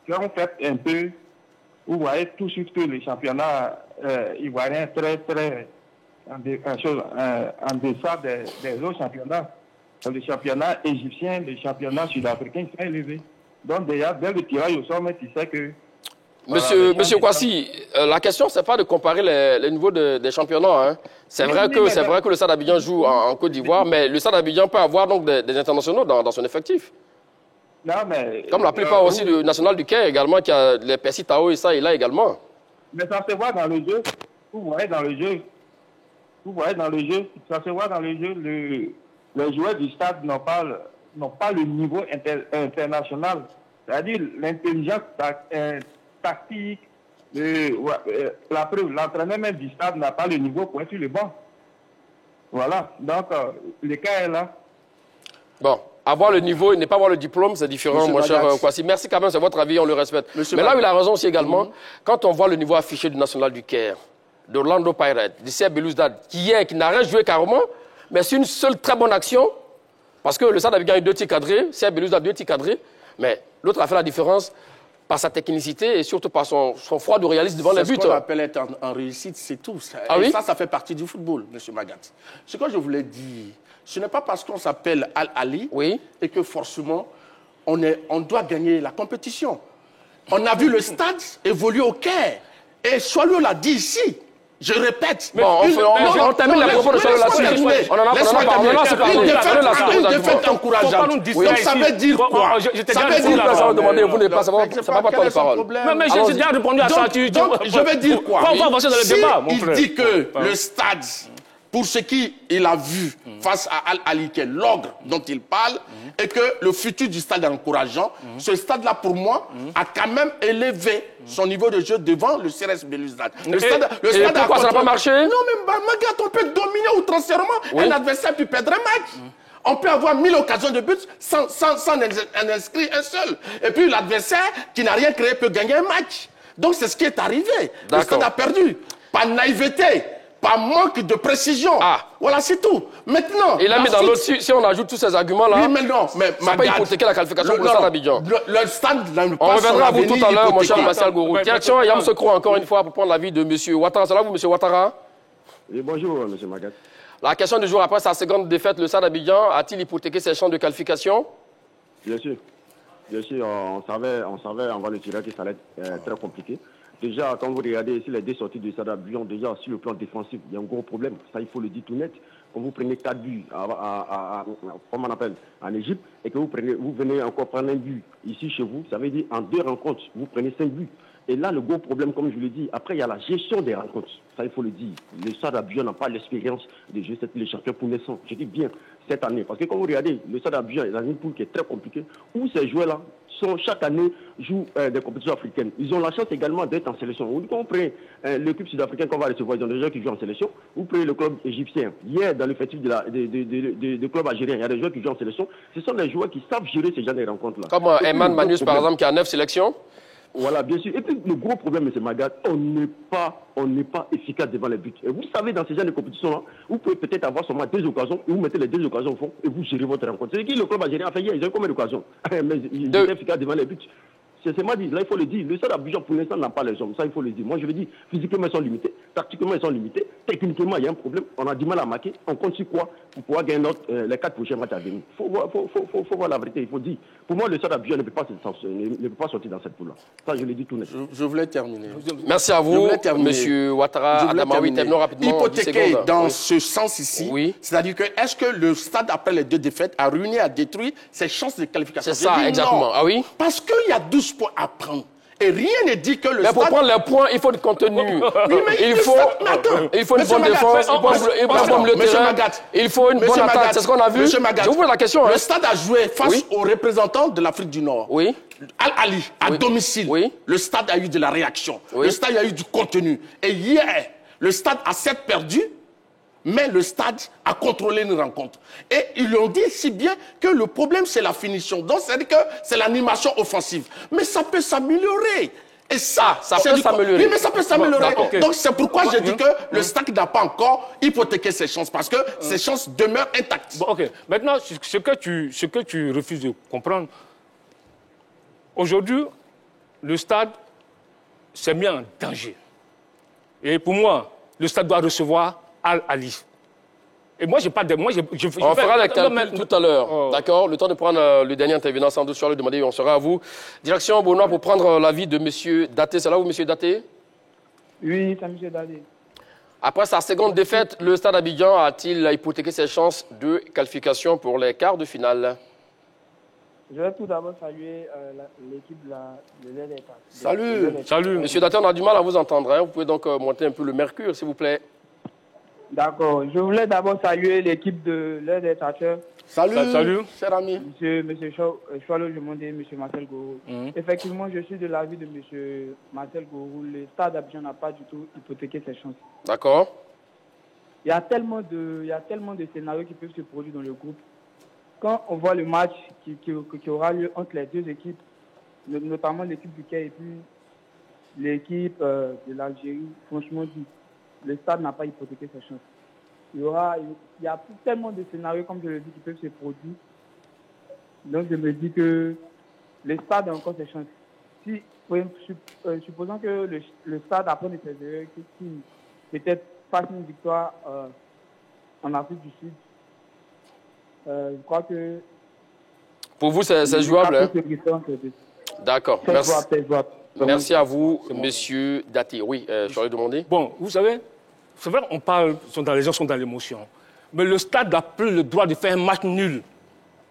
quand on fait un peu, vous voyez tout de suite que le championnat ivoirien est très en deçà des autres championnats. Le championnat égyptien, le championnat sud-africain sont élevés. Donc déjà, dès le tirage au sort, mais tu sais que... Monsieur Kwasi, la question, c'est pas de comparer les niveaux des championnats. Hein. C'est vrai que le Stade Abidjan joue en Côte d'Ivoire, mais le Stade Abidjan peut avoir donc des internationaux dans son effectif. Non, mais... Comme la plupart aussi du National du Caire également, qui a les Percy Tao et ça et là également. Mais ça se voit dans le jeu. Vous voyez dans le jeu. Ça se voit dans le jeu. Les joueurs du stade n'ont pas le niveau international. C'est-à-dire l'intelligence tactique, la preuve, l'entraîneur même du stade n'a pas le niveau pour être sur le banc. Voilà. Donc, le cas est là. Bon. Avoir le niveau et ne pas avoir le diplôme, c'est différent, mon cher Kwasi. Merci quand même, c'est votre avis, on le respecte. Mais là où il a raison aussi également, quand on voit le niveau affiché du National du Caire, de Orlando Pirates, du CR Belouizdad, qui n'a rien joué carrément, mais c'est une seule très bonne action, parce que le Stade avait gagné 2 tirs cadrés, CR Belouizdad 2 tirs cadrés, mais l'autre a fait la différence par sa technicité et surtout par son froid de réalisme devant les buts. C'est ce qu'on appelle être en réussite, c'est tout. Ah oui? Ça fait partie du football, M. Magat. Ce que je voulais dire, ce n'est pas parce qu'on s'appelle Al-Ali et que forcément on doit gagner la compétition. On a vu le stade évoluer au Caire. Et Soilou l'a dit ici. Je répète. Bon, on termine la propos de Soilou là-dessus. On en a parlé. Une défaite encourageante. Donc ça veut dire quoi? Ça veut dire quoi? Ça va demander, vous n'êtes pas, ça va pas temps de parole. Mais j'ai déjà répondu à ça. Donc je veux dire quoi? On va avancer dans le débat, mon frère. Il dit que le stade, pour ce qu'il a vu face à Al-Ali, qui est l'ogre dont il parle, et que le futur du stade est encourageant, ce stade-là, pour moi, a quand même élevé son niveau de jeu devant le CRS Belouizdad. Pourquoi ça n'a pas marché? Non, mais Magat, on peut dominer outrancièrement un adversaire puis perdre un match. On peut avoir 1000 occasions de but sans en inscrire un seul. Et puis l'adversaire qui n'a rien créé peut gagner un match. Donc c'est ce qui est arrivé. Le stade a perdu. Par naïveté. Par manque de précision. Voilà, c'est tout. Maintenant... Et là, mais dans l'autre, si on ajoute tous ces arguments-là, oui, mais non, mais ça peut hypothéquer la qualification pour le Stade Abidjan. Le stade... On reviendra à vous tout à l'heure, mon cher Martial Gourou. Question, Yamoussoukro, encore une fois, pour prendre l'avis de M. Ouattara. C'est là, vous, M. Ouattara? Oui, bonjour, M. Magat. La question du jour, après sa seconde défaite, le Stade Abidjan a-t-il hypothéqué ses chances de qualification? Bien sûr. Bien sûr, on savait avant le tirage que ça allait être très compliqué. Déjà, quand vous regardez ici les 2 sorties du Stade Abidjan, déjà sur le plan défensif, il y a un gros problème. Ça, il faut le dire tout net. Quand vous prenez 4 buts comment on appelle, en Égypte, et que vous venez encore prendre un but ici chez vous, ça veut dire en 2 rencontres, vous prenez 5 buts. Et là, le gros problème, comme je l'ai dit, après, il y a la gestion des rencontres. Ça, il faut le dire. Le Stade Abidjan n'a pas l'expérience de jouer les champions pour naissance. Je dis bien cette année. Parce que quand vous regardez, le Stade Abidjan est dans une poule qui est très compliquée, où ces joueurs-là, chaque année, jouent des compétitions africaines. Ils ont la chance également d'être en sélection. Quand vous prenez l'équipe sud-africaine qu'on va recevoir, ils ont des joueurs qui jouent en sélection. Vous prenez le club égyptien. Hier, dans l'effectif de club algérien, il y a des joueurs qui jouent en sélection. Ce sont des joueurs qui savent gérer ces genres de rencontres-là. Comme Eman Manus, par exemple, qui a 9 sélections. Voilà, bien sûr. Et puis, le gros problème, M. Magat, on n'est pas efficace devant les buts. Et vous savez, dans ces genres de compétitions-là, vous pouvez peut-être avoir seulement 2 occasions, et vous mettez les 2 occasions au fond, et vous gérez votre rencontre. C'est qui le club algérien a fait hier? Ils ont eu combien d'occasions? Mais ils étaient efficaces devant les buts. C'est moi dit, là il faut le dire, le Stade Abidjan pour l'instant n'a pas les hommes, ça il faut le dire. Moi je veux dire, physiquement ils sont limités, tactiquement ils sont limités, techniquement il y a un problème, on a du mal à marquer, on compte sur quoi pour pouvoir gagner les 4 prochains matchs à venir. Faut voir la vérité, il faut dire. Pour moi le Stade Abidjan ne peut pas sortir dans cette poule-là. Ça je l'ai dit tout net. Je voulais terminer. Merci à vous, M. Ouattara Adamaoui, terminons rapidement. Hypothéquer dans ce sens ici, oui. C'est-à-dire que est-ce que le Stade, après les 2 défaites, a ruiné, a détruit ses chances de qualification? C'est ça, exactement. Non, ah oui? Parce qu'il y a 12 points à prendre. Et rien ne dit que le mais Stade... pour prendre les points, il faut du contenu. Oui, il faut une bonne défense, un bon milieu de terrain. Il faut une bonne attaque. C'est ce qu'on a vu. Je vous pose la question. Le Stade a joué face aux représentants de l'Afrique du Nord. Oui. Al-Ali, à domicile. Oui. Le Stade a eu de la réaction. Oui. Le Stade a eu du contenu. Et hier, le Stade a certes perdu, mais le Stade a contrôlé une rencontre. Et ils l'ont dit si bien que le problème, c'est la finition. Donc, c'est-à-dire que c'est l'animation offensive. Mais ça peut s'améliorer. Et ça peut s'améliorer. Oui, mais ça peut s'améliorer. Okay. Donc, c'est pourquoi j'ai dit que le Stade n'a pas encore hypothéqué ses chances. Parce que ses chances demeurent intactes. Bon, OK. Maintenant, ce que tu refuses de comprendre, aujourd'hui, le Stade s'est mis en danger. Et pour moi, le Stade doit recevoir Al-Ali. Et moi, j'ai pas de... on fera les calculs tout à l'heure. D'accord? Le temps de prendre le dernier intervenant, sans doute, sur le demander, on sera à vous. Direction Benoît pour prendre l'avis de M. Daté. C'est là où, M. Daté? Oui, c'est M. Daté. Après sa seconde défaite, le Stade Abidjan a-t-il hypothéqué ses chances de qualification pour les quarts de finale? Je vais tout d'abord saluer l'équipe de l'EDETA. Salut. Monsieur Daté, on a du mal à vous entendre. Hein. Vous pouvez donc monter un peu le mercure, s'il vous plaît. D'accord. Je voulais d'abord saluer l'équipe de l'EDETA. Salut, cher ami. Monsieur Choualo, je demandais M. Marcel Gourou. Effectivement, je suis de l'avis de M. Marcel Gourou. Le Stade Abidjan n'a pas du tout hypothéqué ses chances. D'accord. Il y a tellement de scénarios qui peuvent se produire dans le groupe. Quand on voit le match qui aura lieu entre les 2 équipes, notamment l'équipe du Caire et puis l'équipe de l'Algérie, franchement dit, le Stade n'a pas hypothéqué ses chances. Il y a tellement de scénarios, comme je le dis, qui peuvent se produire. Donc je me dis que le Stade a encore ses chances. Si, supposons que le Stade apprend de ses erreurs, qui peut-être fasse une victoire en Afrique du Sud, je crois que... Pour vous, c'est jouable, hein? D'accord. Merci à vous, monsieur Daté. Oui, je l'ai demandé. Bon, vous savez, c'est vrai qu'on parle, les gens sont dans l'émotion. Mais le Stade n'a plus le droit de faire un match nul.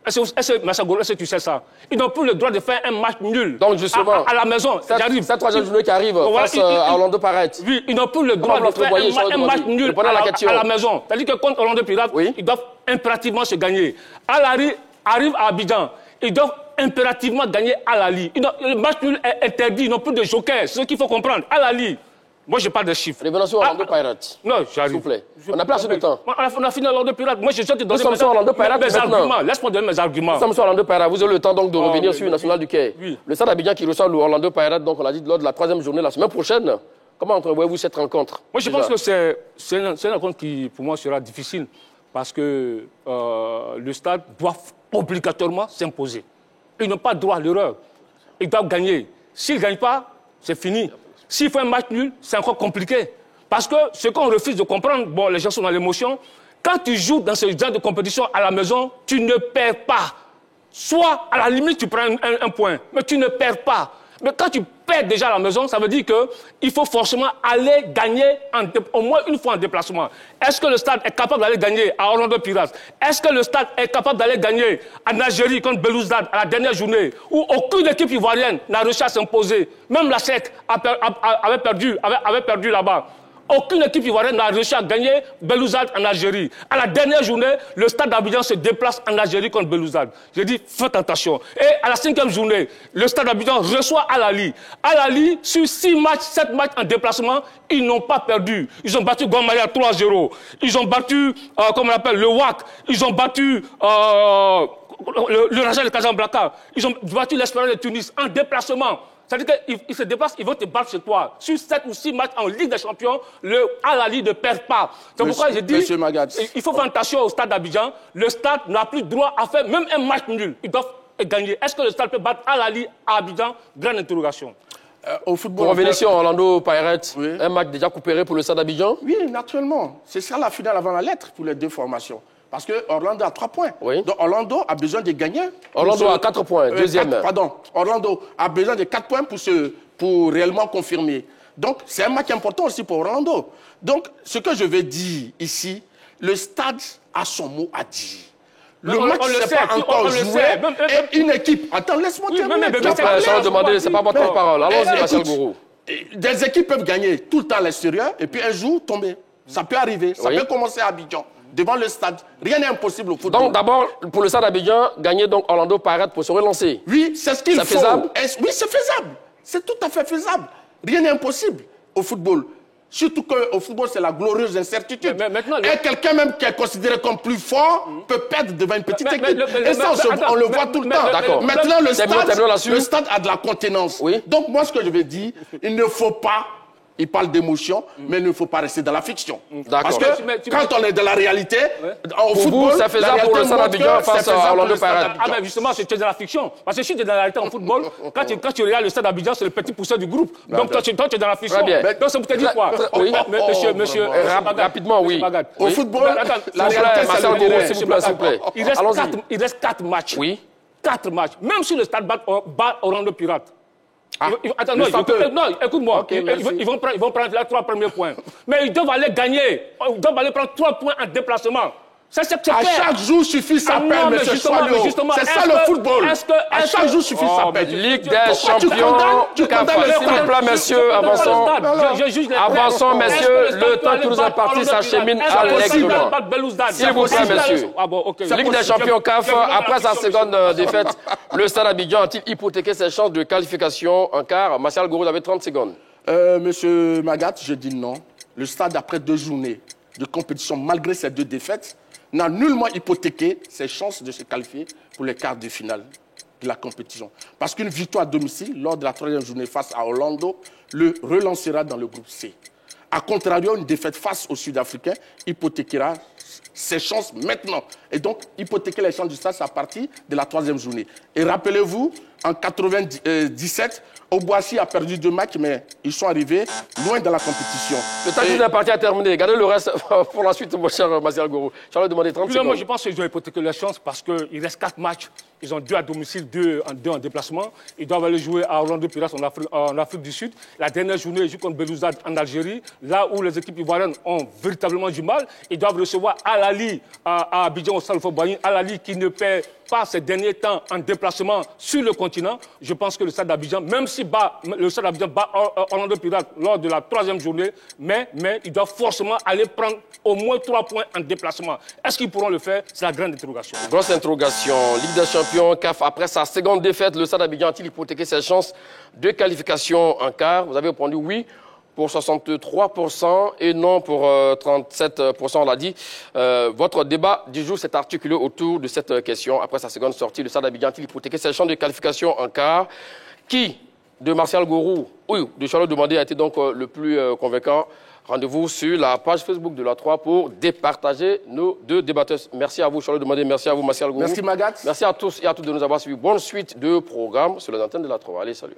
Est-ce que tu sais ça? Ils n'ont plus le droit de faire un match nul. Donc justement, à la maison, j'arrive. Cette troisième journée qui arrive face à Orlando Pirates. Oui, ils n'ont plus le droit de faire un match nul à la maison. C'est-à-dire que contre Orlando Pirates, ils doivent impérativement se gagner. Al-Ali arrive à Abidjan. Ils doivent impérativement gagner Al-Ali. Le match nul est interdit. Ils n'ont plus de joker. C'est ce qu'il faut comprendre. Al-Ali. Moi, je parle des chiffres. Revenons sur Orlando Pirates. Non, j'arrive. S'il vous plaît. On n'a plus assez de temps. On a fini Orlando Pirates. Moi, je suis te donner mes arguments. Laisse-moi donner mes arguments. Nous sommes sur Orlando Pirates. Vous avez le temps donc de revenir sur le National du Caire. Oui. Le Stade Abidjan qui reçoit l'Orlando Pirates, donc on l'a dit lors de la troisième journée, la semaine prochaine. Comment entrevoyez-vous cette rencontre? Moi, je pense que c'est une rencontre qui, pour moi, sera difficile. Parce que le Stade doit obligatoirement s'imposer. Ils n'ont pas droit à l'erreur. Ils doivent gagner. S'ils ne gagnent pas, c'est fini. S'il faut un match nul, c'est encore compliqué. Parce que ce qu'on refuse de comprendre, bon, les gens sont dans l'émotion, quand tu joues dans ce genre de compétition à la maison, tu ne perds pas. Soit, à la limite, tu prends un point, mais tu ne perds pas. Mais quand tu perd déjà à la maison, ça veut dire qu'il faut forcément aller gagner au moins une fois en déplacement. Est-ce que le stade est capable d'aller gagner à Orlando Pirates? Est-ce que le stade est capable d'aller gagner en Algérie contre Belouizdad à la dernière journée où aucune équipe ivoirienne n'a réussi à s'imposer? Même la SEC avait perdu là-bas. Aucune équipe ivoirienne n'a réussi à gagner Belouizdad en Algérie. À la dernière journée, le stade d'Abidjan se déplace en Algérie contre Belouizdad. J'ai dit, faites attention. Et à la 5e journée, le stade d'Abidjan reçoit Al-Ali. Al-Ali, sur 7 matchs en déplacement, ils n'ont pas perdu. Ils ont battu Guamaria 3-0. Ils ont battu, comment on appelle, le WAC. Ils ont battu le Raja de Casablanca. Ils ont battu l'Espérance de Tunis en déplacement. C'est-à-dire qu'ils se déplacent, ils vont te battre chez toi. Sur 7 ou 6 matchs en Ligue des Champions, le Al-Ali ne perd pas. C'est pourquoi j'ai dit, il faut faire attention au stade d'Abidjan. Le stade n'a plus droit à faire même un match nul. Ils doivent gagner. Est-ce que le stade peut battre Al-Ali à Abidjan? Grande interrogation. Au football, pour revenir sur Orlando Pirates, oui. Un match déjà coupéré pour le stade d'Abidjan? Oui, naturellement. C'est ça la finale avant la lettre pour les deux formations. Parce que Orlando a 3 points. Oui. Donc Orlando a besoin de gagner. Orlando a 4 points, deuxième. Orlando a besoin de 4 points pour réellement confirmer. Donc c'est un match important aussi pour Orlando. Donc ce que je veux dire ici, le stade a son mot à dire. Le match n'est pas encore joué. Et une équipe... Attends, laisse-moi terminer. C'est pas votre parole. Allons-y, Martial Gourou. Des équipes peuvent gagner tout le temps à l'extérieur et puis un jour tomber. Ça peut arriver. Ça peut commencer à Abidjan. Devant le stade, rien n'est impossible au football. Donc d'abord, pour le stade d'Abidjan, gagner donc Orlando Pirates pour se relancer. Oui, c'est ce qu'il faut. C'est faisable? Oui, c'est faisable. C'est tout à fait faisable. Rien n'est impossible au football. Surtout qu'au football, c'est la glorieuse incertitude. Et quelqu'un même qui est considéré comme plus fort peut perdre devant une petite équipe. Et ça, on le voit tout le temps. Maintenant, le stade a de la contenance. Oui. Donc moi, ce que je veux dire, il ne faut pas... Il parle d'émotion, mais il ne faut pas rester dans la fiction. Parce que quand on est dans la réalité, au football, c'est faisable pour le stade d'Abidjan face à Orlando Pirates. Ah ben justement, c'est dans la fiction. Parce que si tu es dans la réalité en football, quand tu regardes le stade d'Abidjan, c'est le petit poussin du groupe. Donc toi, tu es dans la fiction. Donc ça vous te dit quoi? Oui. Monsieur, rapidement, oui. Au football, la réalité, c'est le terrain. S'il vous plaît. Il reste 4 matchs. Oui. 4 matchs. Même si le stade bat Orlando Pirates. Attends, non, écoute-moi. Ils vont prendre les 3 premiers points. Mais ils doivent aller gagner. Ils doivent aller prendre 3 points en déplacement. À chaque jour suffit sa peine, monsieur Soilio. C'est ça le football. À chaque jour suffit sa peine. Ligue des champions. S'il vous plaît, messieurs, avançons. Avançons, messieurs. Le temps qui nous est parti s'achemine allègrement. S'il vous plaît, messieurs. Ligue des champions CAF, après sa seconde défaite, le stade Abidjan a-t-il hypothéqué ses chances de qualification en quart? Martial Gourou, vous avez 30 secondes. Monsieur Magat, je dis non. Le stade, après 2 journées de compétition, malgré ces 2 défaites, n'a nullement hypothéqué ses chances de se qualifier pour les quarts de finale de la compétition. Parce qu'une victoire à domicile, lors de la 3e journée face à Orlando, le relancera dans le groupe C. A contrario, une défaite face aux Sud-Africains hypothéquera ses chances maintenant. Et donc, hypothéquer les chances du stade, c'est à partir de la 3e journée. Et rappelez-vous, en 97, Obuasi a perdu 2 matchs, mais ils sont arrivés loin dans la compétition. Le temps qui nous est parti à terminer. Gardez le reste pour la suite, mon cher Martial Gourou. Je vais demander 30 secondes. Moi, je pense qu'ils ont hypothéqué leurs chances parce qu'il reste 4 matchs. Ils ont 2 à domicile, 2 en déplacement. Ils doivent aller jouer à Orlando Pirates en Afrique du Sud. La dernière journée, ils jouent contre Belouizdad en Algérie. Là où les équipes ivoiriennes ont véritablement du mal, ils doivent recevoir Al-Ali à Abidjan au Salfo Boigny. Al-Ali qui ne paie pas ces derniers temps en déplacement sur le continent. Je pense que le stade d'Abidjan, même si le stade d'Abidjan bat Orlando Pirates lors de la 3e journée, mais ils doivent forcément aller prendre au moins 3 points en déplacement. Est-ce qu'ils pourront le faire? C'est la grande interrogation. Grosse interrogation. Ligue des champions, CAF, après sa seconde défaite, le stade d'Abidjan a-t-il hypothéqué ses chances de qualification en quart? Vous avez répondu oui pour 63% et non pour 37%, on l'a dit. Votre débat du jour s'est articulé autour de cette question. Après sa seconde sortie, le stade d'Abidjan a-t-il hypothéqué ses chances de qualification en quart? Qui, de Martial Gourou ou de Charlotte Demandé, a été donc le plus convaincant? Rendez-vous sur la page Facebook de la 3 pour départager nos 2 débatteurs. Merci à vous, Charlotte Demandé. Merci à vous, Martial Gourou. Merci, Magat. Merci à tous et à toutes de nous avoir suivis. Bonne suite de programme sur les antennes de la 3. Allez, salut.